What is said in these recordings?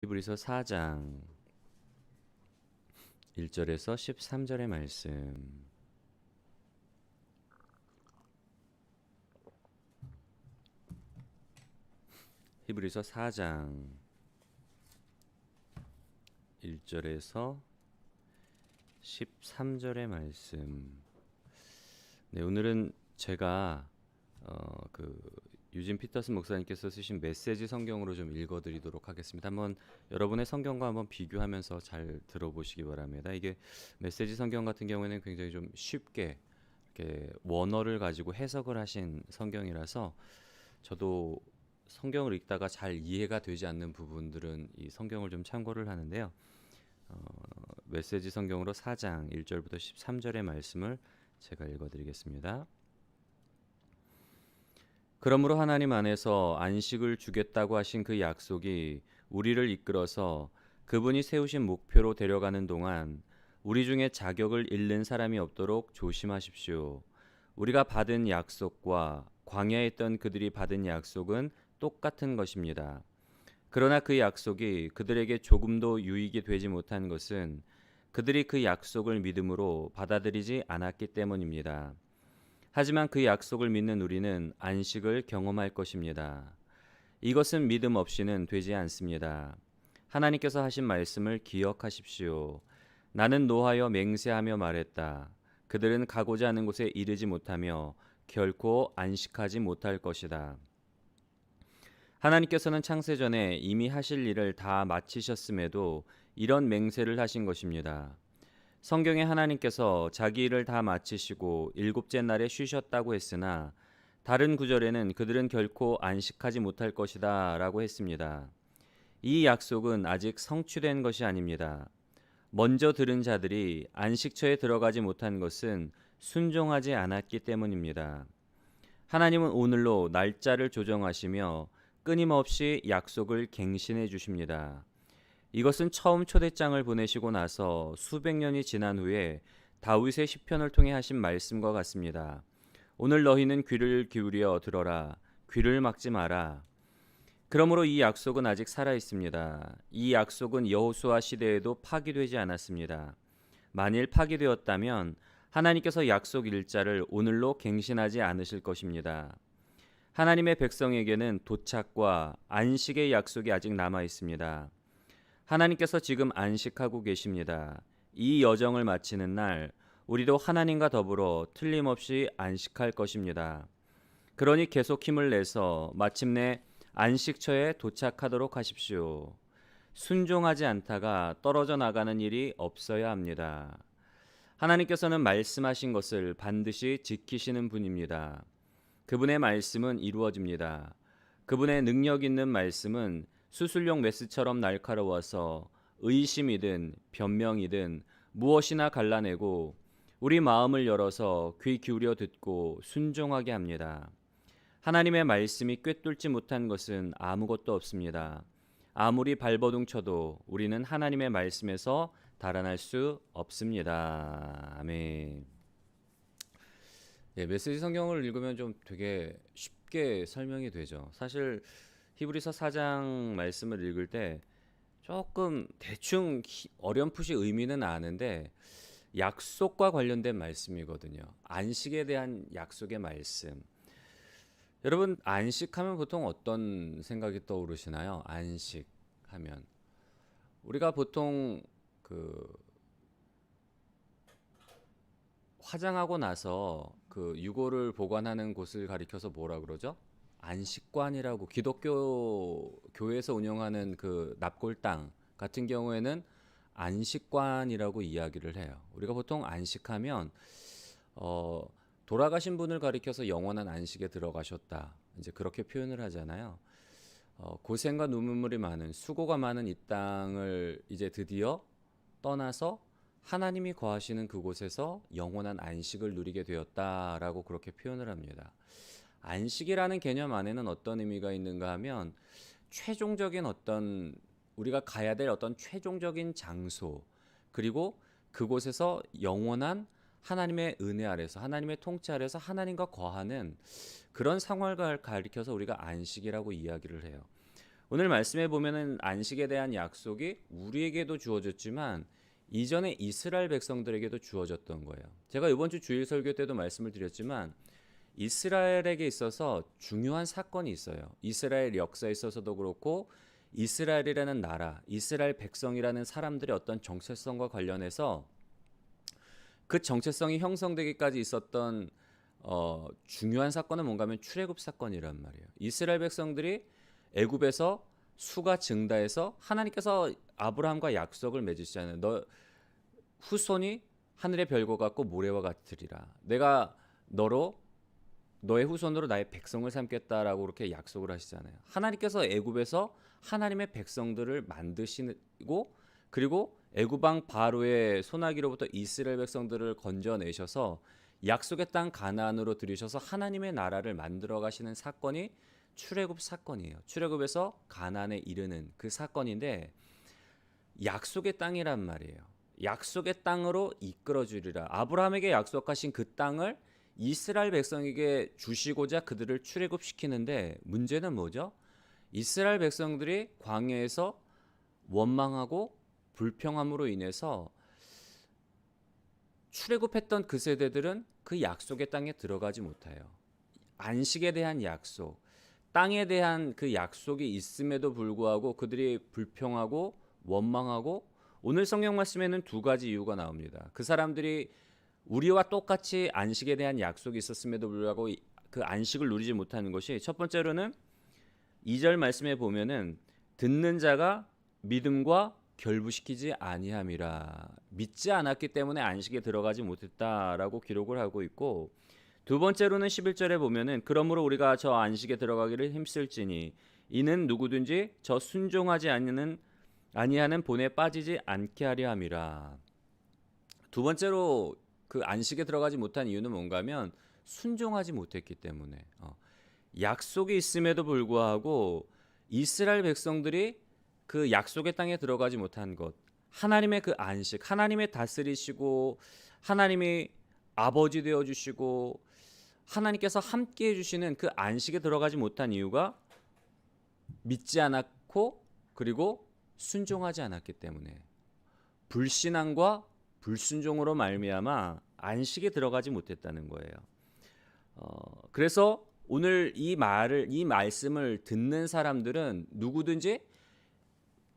히브리서 4장 1절에서 13절의 말씀. 히브리서 4장 1절에서 13절의 말씀. 네, 오늘은 제가 유진 피터슨 목사님께서 쓰신 메시지 성경으로 좀 읽어드리도록 하겠습니다. 한번 여러분의 성경과 한번 비교하면서 잘 들어보시기 바랍니다. 이게 메시지 성경 같은 경우에는 굉장히 좀 쉽게 이렇게 원어를 가지고 해석을 하신 성경이라서 저도 성경을 읽다가 잘 이해가 되지 않는 부분들은 이 성경을 좀 참고를 하는데요. 메시지 성경으로 4장 1절부터 13절의 말씀을 제가 읽어드리겠습니다. 그러므로 하나님 안에서 안식을 주겠다고 하신 그 약속이 우리를 이끌어서 그분이 세우신 목표로 데려가는 동안 우리 중에 자격을 잃는 사람이 없도록 조심하십시오. 우리가 받은 약속과 광야에 있던 그들이 받은 약속은 똑같은 것입니다. 그러나 그 약속이 그들에게 조금도 유익이 되지 못한 것은 그들이 그 약속을 믿음으로 받아들이지 않았기 때문입니다. 하지만 그 약속을 믿는 우리는 안식을 경험할 것입니다. 이것은 믿음 없이는 되지 않습니다. 하나님께서 하신 말씀을 기억하십시오. 나는 노하여 맹세하며 말했다. 그들은 가고자 하는 곳에 이르지 못하며 결코 안식하지 못할 것이다. 하나님께서는 창세전에 이미 하실 일을 다 마치셨음에도 이런 맹세를 하신 것입니다. 성경에 하나님께서 자기 일을 다 마치시고 일곱째 날에 쉬셨다고 했으나 다른 구절에는 그들은 결코 안식하지 못할 것이다 라고 했습니다. 이 약속은 아직 성취된 것이 아닙니다. 먼저 들은 자들이 안식처에 들어가지 못한 것은 순종하지 않았기 때문입니다. 하나님은 오늘로 날짜를 조정하시며 끊임없이 약속을 갱신해 주십니다. 이것은 처음 초대장을 보내시고 나서 수백 년이 지난 후에 다윗의 시편을 통해 하신 말씀과 같습니다. 오늘 너희는 귀를 기울여 들어라. 귀를 막지 마라. 그러므로 이 약속은 아직 살아 있습니다. 이 약속은 여호수아 시대에도 파기되지 않았습니다. 만일 파기되었다면 하나님께서 약속 일자를 오늘로 갱신하지 않으실 것입니다. 하나님의 백성에게는 도착과 안식의 약속이 아직 남아 있습니다. 하나님께서 지금 안식하고 계십니다. 이 여정을 마치는 날 우리도 하나님과 더불어 틀림없이 안식할 것입니다. 그러니 계속 힘을 내서 마침내 안식처에 도착하도록 하십시오. 순종하지 않다가 떨어져 나가는 일이 없어야 합니다. 하나님께서는 말씀하신 것을 반드시 지키시는 분입니다. 그분의 말씀은 이루어집니다. 그분의 능력 있는 말씀은 수술용 메스처럼 날카로워서 의심이든 변명이든 무엇이나 갈라내고 우리 마음을 열어서 귀 기울여 듣고 순종하게 합니다. 하나님의 말씀이 꿰뚫지 못한 것은 아무것도 없습니다. 아무리 발버둥 쳐도 우리는 하나님의 말씀에서 달아날 수 없습니다. 아멘. 네, 메시지 성경을 읽으면 좀 되게 쉽게 설명이 되죠. 사실 히브리서 4장 말씀을 읽을 때 조금 대충 어렴풋이 의미는 아는데 약속과 관련된 말씀이거든요. 안식에 대한 약속의 말씀. 여러분, 안식하면 보통 어떤 생각이 떠오르시나요? 안식하면 우리가 보통 그 화장하고 나서 그 유골을 보관하는 곳을 가리켜서 뭐라 그러죠? 안식관이라고. 기독교 교회에서 운영하는 그 납골당 같은 경우에는 안식관이라고 이야기를 해요. 우리가 보통 안식하면 어, 돌아가신 분을 가리켜서 영원한 안식에 들어가셨다. 이제 그렇게 표현을 하잖아요. 고생과 눈물이 많은 수고가 많은 이 땅을 이제 드디어 떠나서 하나님이 거하시는 그곳에서 영원한 안식을 누리게 되었다라고 그렇게 표현을 합니다. 안식이라는 개념 안에는 어떤 의미가 있는가 하면 최종적인 어떤 우리가 가야 될 어떤 최종적인 장소, 그리고 그곳에서 영원한 하나님의 은혜 아래서, 하나님의 통치 아래서 하나님과 거하는 그런 상황을 가리켜서 우리가 안식이라고 이야기를 해요. 오늘 말씀해 보면은 안식에 대한 약속이 우리에게도 주어졌지만 이전에 이스라엘 백성들에게도 주어졌던 거예요. 제가 이번 주 주일 설교 때도 말씀을 드렸지만 이스라엘에게 있어서 중요한 사건이 있어요. 이스라엘 역사에 있어서도 그렇고 이스라엘이라는 나라, 이스라엘 백성이라는 사람들의 어떤 정체성과 관련해서 그 정체성이 형성되기까지 있었던 중요한 사건은 뭔가 하면 출애굽 사건이란 말이에요. 이스라엘 백성들이 애굽에서 수가 증다해서 하나님께서 아브라함과 약속을 맺으시잖아요. 너 후손이 하늘의 별과 같고 모래와 같으리라. 내가 너의 후손으로 나의 백성을 삼겠다라고 그렇게 약속을 하시잖아요. 하나님께서 애굽에서 하나님의 백성들을 만드시고 그리고 애굽 왕 바로의 손아귀로부터 이스라엘 백성들을 건져내셔서 약속의 땅 가나안으로 들이셔서 하나님의 나라를 만들어 가시는 사건이 출애굽 사건이에요. 출애굽에서 가나안에 이르는 그 사건인데 약속의 땅이란 말이에요. 약속의 땅으로 이끌어 주리라. 아브라함에게 약속하신 그 땅을 이스라엘 백성에게 주시고자 그들을 출애굽시키는데 문제는 뭐죠? 이스라엘 백성들이 광야에서 원망하고 불평함으로 인해서 출애굽했던 그 세대들은 그 약속의 땅에 들어가지 못해요. 안식에 대한 약속, 땅에 대한 그 약속이 있음에도 불구하고 그들이 불평하고 원망하고 오늘 성경 말씀에는 두 가지 이유가 나옵니다. 그 사람들이 우리와 똑같이 안식에 대한 약속이 있었음에도 불구하고 그 안식을 누리지 못하는 것이 첫 번째로는 2절 말씀에 보면은 듣는 자가 믿음과 결부시키지 아니함이라. 믿지 않았기 때문에 안식에 들어가지 못했다라고 기록을 하고 있고 두 번째로는 11절에 보면은 그러므로 우리가 저 안식에 들어가기를 힘쓸지니 이는 누구든지 저 순종하지 아니하는 본에 빠지지 않게 하려 함이라. 두 번째로 그 안식에 들어가지 못한 이유는 뭔가 하면 순종하지 못했기 때문에 약속이 있음에도 불구하고 이스라엘 백성들이 그 약속의 땅에 들어가지 못한 것 하나님의 그 안식 하나님의 다스리시고 하나님이 아버지 되어주시고 하나님께서 함께 해주시는 그 안식에 들어가지 못한 이유가 믿지 않았고 그리고 순종하지 않았기 때문에 불신앙과 불순종으로 말미암아 안식에 들어가지 못했다는 거예요. 그래서 오늘 이 말씀을 듣는 사람들은 누구든지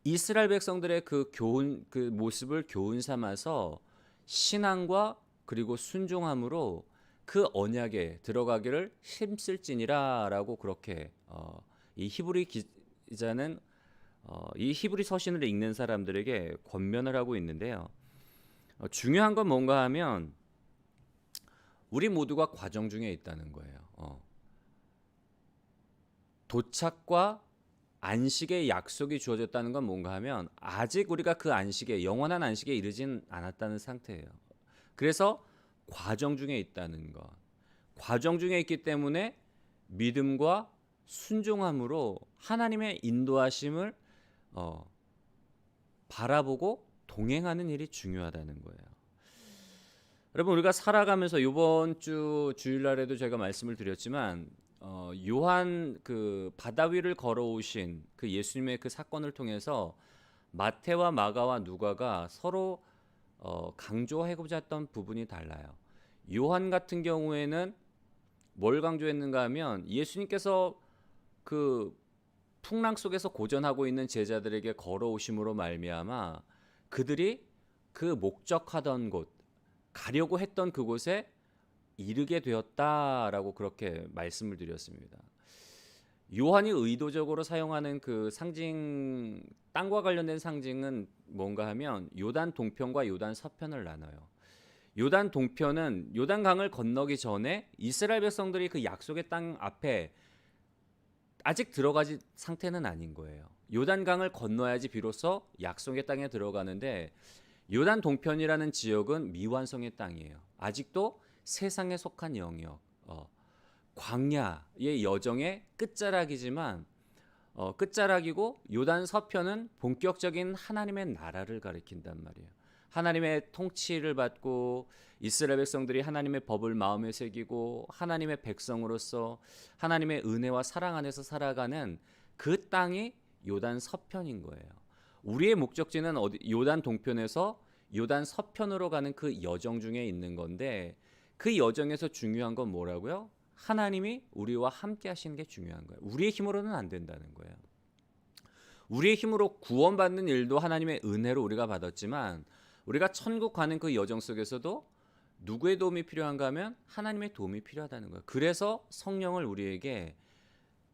이스라엘 백성들의 그 모습을 교훈 삼아서 신앙과 그리고 순종함으로 그 언약에 들어가기를 힘쓸지니라라고 그렇게 이 히브리 기자는 이 히브리 서신을 읽는 사람들에게 권면을 하고 있는데요. 중요한 건 뭔가 하면 우리 모두가 과정 중에 있다는 거예요. 도착과 안식의 약속이 주어졌다는 건 뭔가 하면 아직 우리가 그 안식에 영원한 안식에 이르진 않았다는 상태예요. 그래서 과정 중에 있다는 것. 과정 중에 있기 때문에 믿음과 순종함으로 하나님의 인도하심을 바라보고 동행하는 일이 중요하다는 거예요. 여러분 우리가 살아가면서 이번 주 주일날에도 제가 말씀을 드렸지만 요한 그 바다 위를 걸어오신 그 예수님의 그 사건을 통해서 마태와 마가와 누가가 서로 강조하고자 했던 부분이 달라요. 요한 같은 경우에는 뭘 강조했는가 하면 예수님께서 그 풍랑 속에서 고전하고 있는 제자들에게 걸어오심으로 말미암아 그들이 그 목적하던 곳 가려고 했던 그곳에 이르게 되었다라고 그렇게 말씀을 드렸습니다. 요한이 의도적으로 사용하는 그 상징 땅과 관련된 상징은 뭔가 하면 요단 동편과 요단 서편을 나눠요. 요단 동편은 요단강을 건너기 전에 이스라엘 백성들이 그 약속의 땅 앞에 아직 들어가지 상태는 아닌 거예요. 요단강을 건너야지 비로소 약속의 땅에 들어가는데 요단 동편이라는 지역은 미완성의 땅이에요. 아직도 세상에 속한 영역, 광야의 여정의 끝자락이지만 끝자락이고 요단 서편은 본격적인 하나님의 나라를 가리킨단 말이에요. 하나님의 통치를 받고 이스라엘 백성들이 하나님의 법을 마음에 새기고 하나님의 백성으로서 하나님의 은혜와 사랑 안에서 살아가는 그 땅이 요단 서편인 거예요. 우리의 목적지는 어디 요단 동편에서 요단 서편으로 가는 그 여정 중에 있는 건데 그 여정에서 중요한 건 뭐라고요? 하나님이 우리와 함께 하시는 게 중요한 거예요. 우리의 힘으로는 안 된다는 거예요. 우리의 힘으로 구원받는 일도 하나님의 은혜로 우리가 받았지만 우리가 천국 가는 그 여정 속에서도 누구의 도움이 필요한가 하면 하나님의 도움이 필요하다는 거예요. 그래서 성령을 우리에게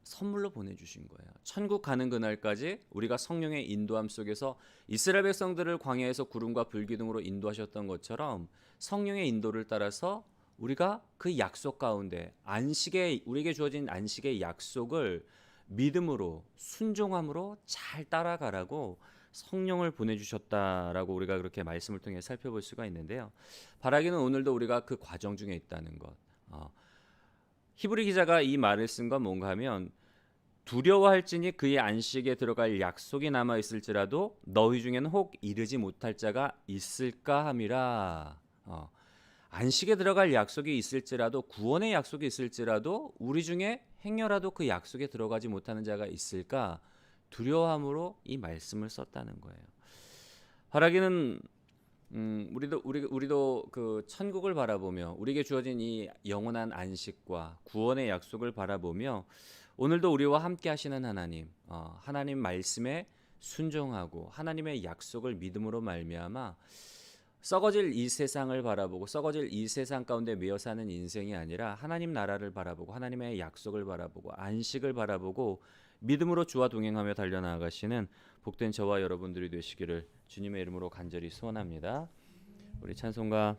선물로 보내주신 거예요. 천국 가는 그날까지 우리가 성령의 인도함 속에서 이스라엘 백성들을 광야에서 구름과 불기둥으로 인도하셨던 것처럼 성령의 인도를 따라서 우리가 그 약속 가운데 안식의 우리에게 주어진 안식의 약속을 믿음으로 순종함으로 잘 따라가라고 성령을 보내주셨다라고 우리가 그렇게 말씀을 통해 살펴볼 수가 있는데요. 바라기는 오늘도 우리가 그 과정 중에 있다는 것. 히브리 기자가 이 말을 쓴 건 뭔가 하면 두려워할지니 그의 안식에 들어갈 약속이 남아 있을지라도 너희 중에는 혹 이르지 못할 자가 있을까 함이라. 안식에 들어갈 약속이 있을지라도 구원의 약속이 있을지라도 우리 중에 행여라도 그 약속에 들어가지 못하는 자가 있을까 두려워함으로 이 말씀을 썼다는 거예요. 바라기는 우리도 그 천국을 바라보며 우리에게 주어진 이 영원한 안식과 구원의 약속을 바라보며 오늘도 우리와 함께 하시는 하나님, 하나님 말씀에 순종하고 하나님의 약속을 믿음으로 말미암아 썩어질 이 세상을 바라보고 썩어질 이 세상 가운데 매여 사는 인생이 아니라 하나님 나라를 바라보고 하나님의 약속을 바라보고 안식을 바라보고 믿음으로 주와 동행하며 달려나가시는 복된 저와 여러분들이 되시기를 주님의 이름으로 간절히 소원합니다. 우리 찬송가